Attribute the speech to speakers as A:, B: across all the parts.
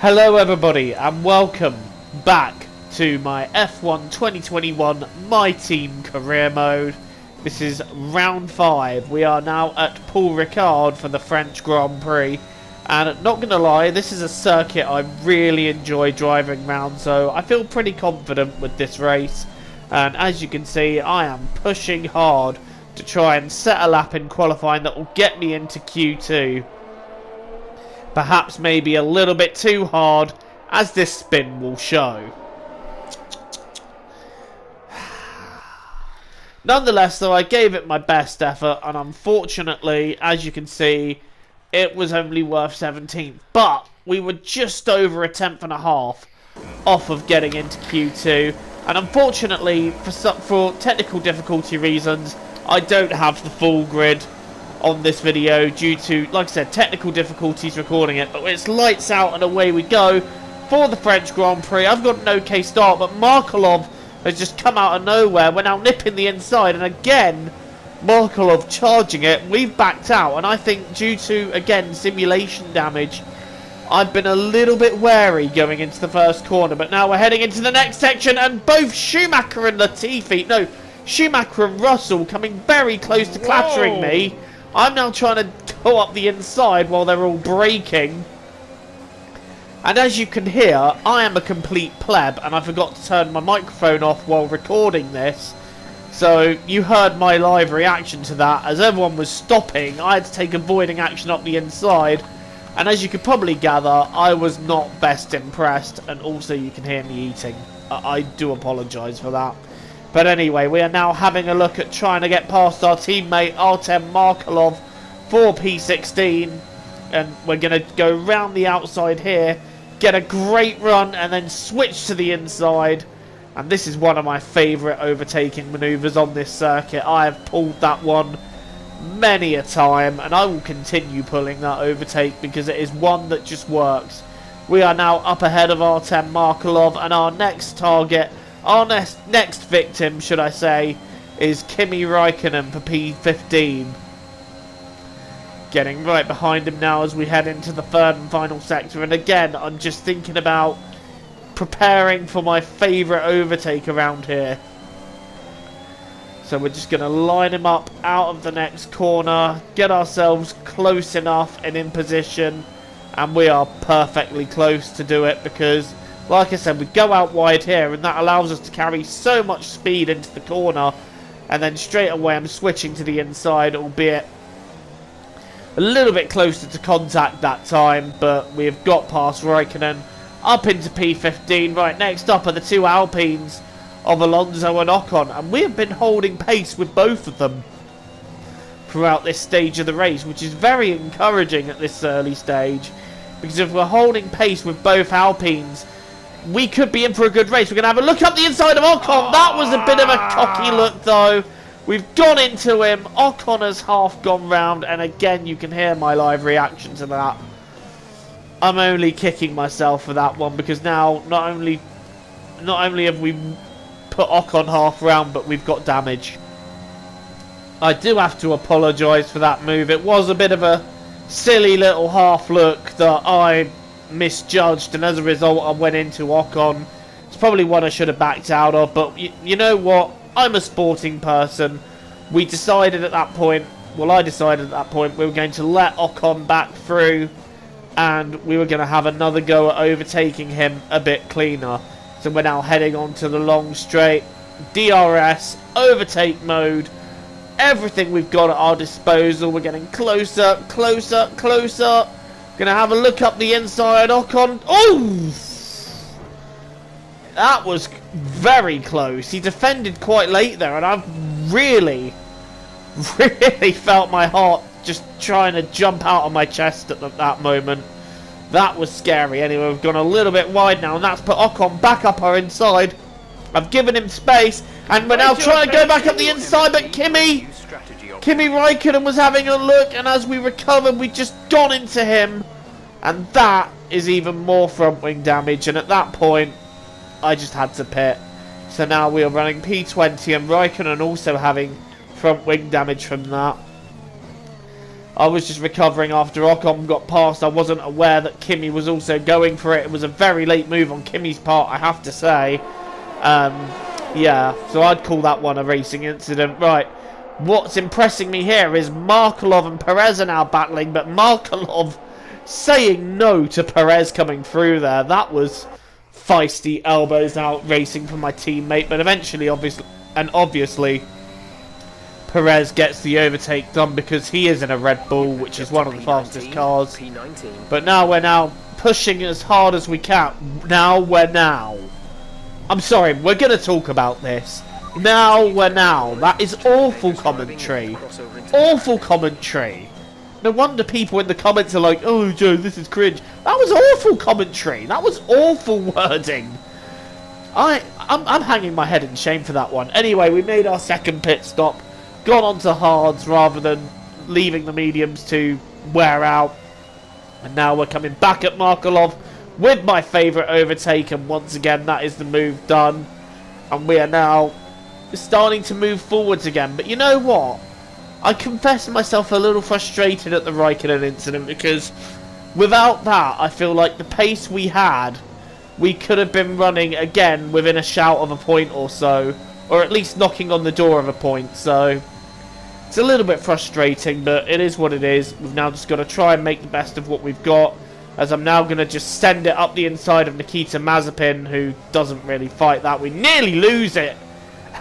A: Hello everybody and welcome back to my F1 2021 My Team Career Mode. This is round 5. We are now at Paul Ricard for the French Grand Prix. And not going to lie, this is a circuit I really enjoy driving around, so I feel pretty confident with this race. And as you can see, I am pushing hard to try and set a lap in qualifying that will get me into Q2. Perhaps maybe a little bit too hard, as this spin will show. Nonetheless, though, I gave it my best effort, and unfortunately, as you can see, it was only worth 17th. But we were just over a tenth and a half off of getting into Q2. And unfortunately, for technical difficulty reasons, I don't have the full grid on this video due to, like I said, technical difficulties recording it. But it's lights out and away we go for the French Grand Prix. I've got an okay start, but Markelov has just come out of nowhere. We're now nipping the inside, and again, Markelov charging it. We've backed out, and I think due to, again, simulation damage, I've been a little bit wary going into the first corner. But now we're heading into the next section, and both Schumacher and Latifi, no, Schumacher and Russell coming very close to clattering me. I'm now trying to go up the inside while they're all braking. And as you can hear, I am a complete pleb, and I forgot to turn my microphone off while recording this. So you heard my live reaction to that. As everyone was stopping, I had to take avoiding action up the inside. And as you could probably gather, I was not best impressed. And also you can hear me eating. I do apologise for that. But anyway, we are now having a look at trying to get past our teammate Artem Markelov for P16. And we're going to go round the outside here, get a great run, and then switch to the inside. And this is one of my favourite overtaking manoeuvres on this circuit. I have pulled that one many a time, and I will continue pulling that overtake because it is one that just works. We are now up ahead of Artem Markelov, and our next target, our next victim, should I say, is Kimi Raikkonen for P15. Getting right behind him now as we head into the third and final sector. And again, I'm just thinking about preparing for my favourite overtake around here. So we're just going to line him up out of the next corner, get ourselves close enough and in position. And we are perfectly close to do it because, like I said, we go out wide here, and that allows us to carry so much speed into the corner. And then straight away I'm switching to the inside, albeit a little bit closer to contact that time. But we have got past Raikkonen, up into P15. Right, next up are the two Alpines of Alonso and Ocon. And we have been holding pace with both of them throughout this stage of the race, which is very encouraging at this early stage. Because if we're holding pace with both Alpines, we could be in for a good race. We're going to have a look up the inside of Ocon. That was a bit of a cocky look, though. We've gone into him. Ocon has half gone round. And again, you can hear my live reaction to that. I'm only kicking myself for that one. Because now, not only have we put Ocon half round, but we've got damage. I do have to apologise for that move. It was a bit of a silly little half look that I misjudged, and as a result I went into Ocon. It's probably one I should have backed out of, but you know what, I'm a sporting person. We decided at that point, well, I decided at that point we were going to let Ocon back through, and we were going to have another go at overtaking him a bit cleaner. So we're now heading on to the long straight, DRS, overtake mode, everything we've got at our disposal. We're getting closer, closer, closer. Gonna have a look up the inside. Ocon. Oh! That was very close. He defended quite late there, and I've really felt my heart just trying to jump out of my chest at that moment. That was scary. Anyway, we've gone a little bit wide now, and that's put Ocon back up our inside. I've given him space, and we're now trying to go back up the inside, but Kimi Raikkonen was having a look, and as we recovered, we just gone into him. And that is even more front wing damage, and at that point, I just had to pit. So now we are running P20, and Raikkonen also having front wing damage from that. I was just recovering after Ocon got past. I wasn't aware that Kimi was also going for it. It was a very late move on Kimi's part, I have to say. Yeah, so I'd call that one a racing incident. Right, what's impressing me here is Markelov and Perez are now battling, but Markelov saying no to Perez coming through there. That was feisty elbows out racing from my teammate, but eventually, obviously, Perez gets the overtake done because he is in a Red Bull, which is one of the fastest cars. But now we're pushing as hard as we can. I'm sorry, we're going to talk about this. That is awful commentary. Awful commentary. No wonder people in the comments are like, oh, Joe, this is cringe. That was awful commentary. That was awful wording. I'm hanging my head in shame for that one. Anyway, we made our second pit stop. Gone on to hards rather than leaving the mediums to wear out. And now we're coming back at Markelov with my favourite overtake, and once again that is the move done, and we are now starting to move forwards again. But you know what, I confess myself a little frustrated at the Raikkonen incident, because without that I feel like the pace we had, we could have been running again within a shout of a point or so, or at least knocking on the door of a point. So it's a little bit frustrating, but it is what it is. We've now just got to try and make the best of what we've got, as I'm now going to just send it up the inside of Nikita Mazepin, who doesn't really fight that. We nearly lose it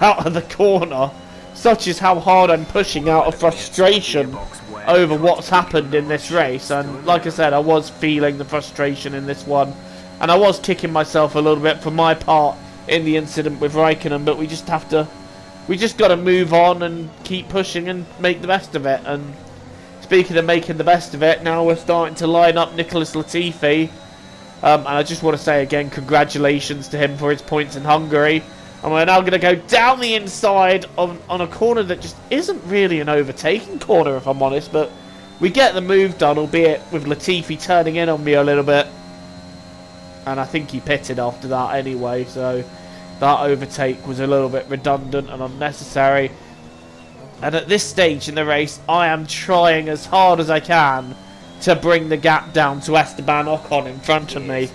A: out of the corner. Such is how hard I'm pushing out of frustration over what's happened in this race. And like I said, I was feeling the frustration in this one, and I was kicking myself a little bit for my part in the incident with Raikkonen, but we just got to move on and keep pushing and make the best of it. And speaking of making the best of it, now we're starting to line up Nicholas Latifi. And I just want to say again, congratulations to him for his points in Hungary. And we're now going to go down the inside on a corner that just isn't really an overtaking corner, if I'm honest. But we get the move done, albeit with Latifi turning in on me a little bit. And I think he pitted after that anyway, so that overtake was a little bit redundant and unnecessary. And at this stage in the race, I am trying as hard as I can to bring the gap down to Esteban Ocon in front of me.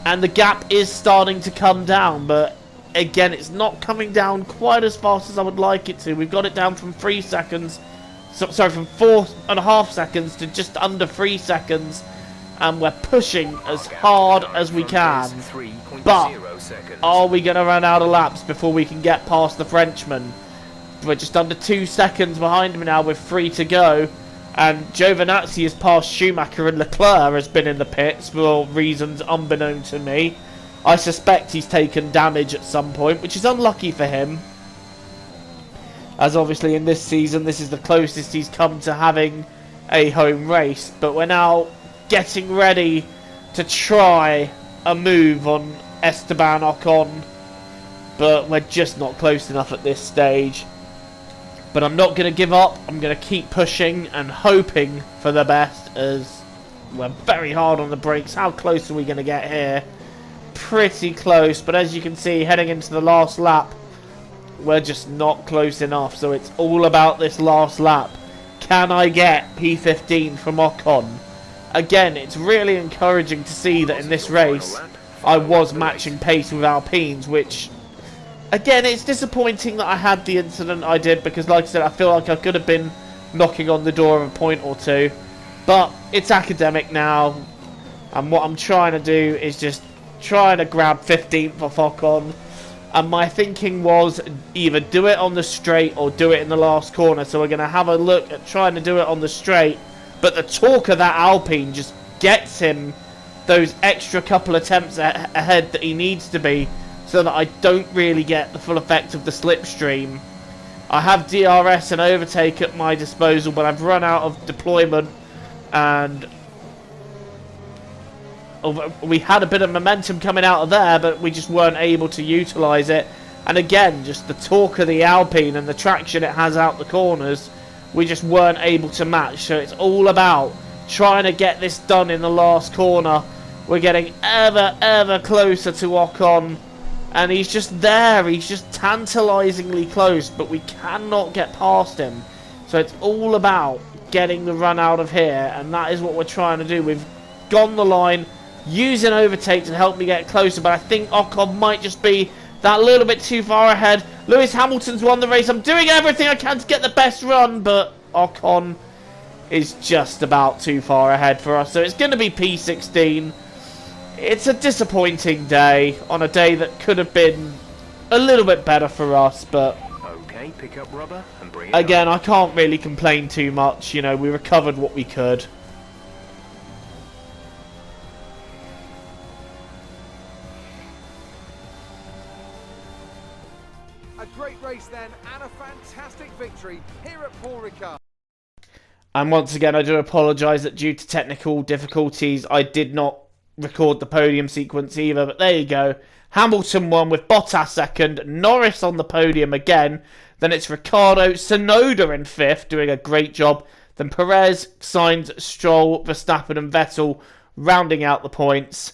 A: And the gap is starting to come down, but again, it's not coming down quite as fast as I would like it to. We've got it down from 3 seconds, from 4.5 seconds to just under 3 seconds. And we're pushing as hard as we can. But are we going to run out of laps before we can get past the Frenchman? We're just under 2 seconds behind him now with 3 to go. And Giovinazzi has passed Schumacher, and Leclerc has been in the pits for reasons unbeknown to me. I suspect he's taken damage at some point, which is unlucky for him, as obviously in this season this is the closest he's come to having a home race. But we're now getting ready to try a move on Esteban Ocon, but we're just not close enough at this stage. But I'm not going to give up. I'm going to keep pushing and hoping for the best, as we're very hard on the brakes. How close are we going to get here? Pretty close, but as you can see, heading into the last lap, we're just not close enough. So it's all about this last lap. Can I get P15 from Ocon? Again, it's really encouraging to see that in this race I was matching pace with Alpines, which, again, it's disappointing that I had the incident I did, because like I said, I feel like I could have been knocking on the door of a point or two. But it's academic now, and what I'm trying to do is just trying to grab 15th off Ocon. And my thinking was either do it on the straight or do it in the last corner. So we're going to have a look at trying to do it on the straight. But the torque of that Alpine just gets him those extra couple attempts ahead that he needs to be, so that I don't really get the full effect of the slipstream. I have DRS and overtake at my disposal, but I've run out of deployment, and we had a bit of momentum coming out of there, but we just weren't able to utilise it. And again, just the torque of the Alpine and the traction it has out the corners, we just weren't able to match. So it's all about trying to get this done in the last corner. We're getting ever closer to Ocon, and he's just there. He's just tantalisingly close, but we cannot get past him. So it's all about getting the run out of here, and that is what we're trying to do. We've gone the line, using overtake to help me get closer, but I think Ocon might just be that little bit too far ahead. Lewis Hamilton's won the race. I'm doing everything I can to get the best run, but Ocon is just about too far ahead for us. So it's going to be P16. It's a disappointing day on a day that could have been a little bit better for us, but
B: okay, pick up rubber and bring it
A: again,
B: on.
A: I can't really complain too much. You know, we recovered what we could.
C: A great race then, and a fantastic victory here at Paul Ricard.
A: And once again, I do apologise that due to technical difficulties, I did not record the podium sequence either. But there you go. Hamilton won with Bottas second, Norris on the podium again. Then it's Ricciardo, Tsunoda in fifth, doing a great job. Then Perez, Sainz, Stroll, Verstappen and Vettel rounding out the points.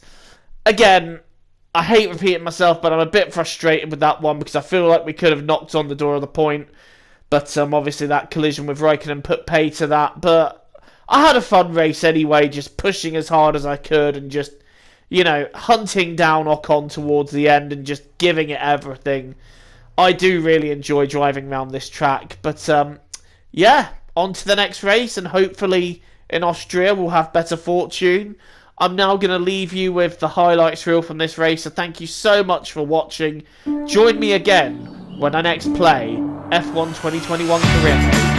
A: Again, I hate repeating myself, but I'm a bit frustrated with that one because I feel like we could have knocked on the door of the point. But obviously that collision with Raikkonen put pay to that. But I had a fun race anyway, just pushing as hard as I could and just, you know, hunting down Ocon towards the end and just giving it everything. I do really enjoy driving around this track. But yeah, on to the next race, and hopefully in Austria we'll have better fortune. I'm now going to leave you with the highlights reel from this race, so thank you so much for watching. Join me again when I next play F1 2021 Career Mode.